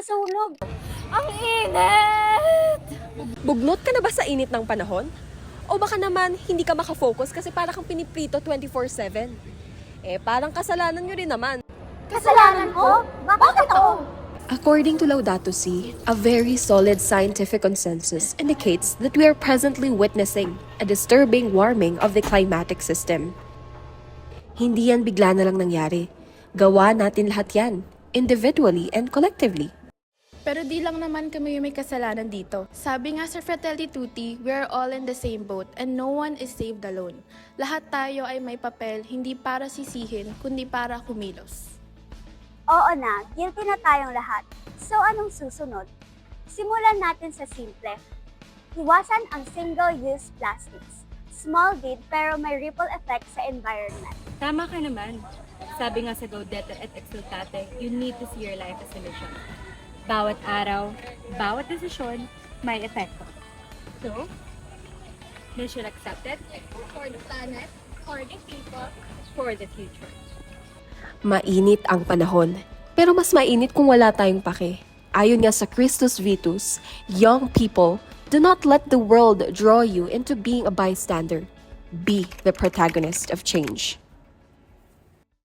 nasusunog. Ang init! Bugnot ka na ba sa init ng panahon? O baka naman hindi ka makafocus kasi para kang piniprito 24/7? Parang kasalanan nyo rin naman. Kasalanan ko? Bakit ako? According to Laudato Si, a very solid scientific consensus indicates that we are presently witnessing a disturbing warming of the climatic system. Hindi yan bigla na lang nangyari. Gawa natin lahat yan, individually and collectively. Pero di lang naman kami yung may kasalanan dito. Sabi nga sa Fratelli Tutti, we are all in the same boat and no one is saved alone. Lahat tayo ay may papel, hindi para sisihin, kundi para kumilos. Oo na, guilty na tayong lahat. So anong susunod? Simulan natin sa simple. Iwasan ang single-use plastics. Small deed pero may ripple effect sa environment. Tama ka naman. Sabi nga sa Gaudete et Exsultate, you need to see your life as a mission. Bawat araw, bawat desisyon, may epekto. So, mission accepted for the planet, for the people, for the future. Mainit ang panahon, pero mas mainit kung wala tayong pake. Ayon nga sa Christus Vitus, young people, do not let the world draw you into being a bystander. Be the protagonist of change.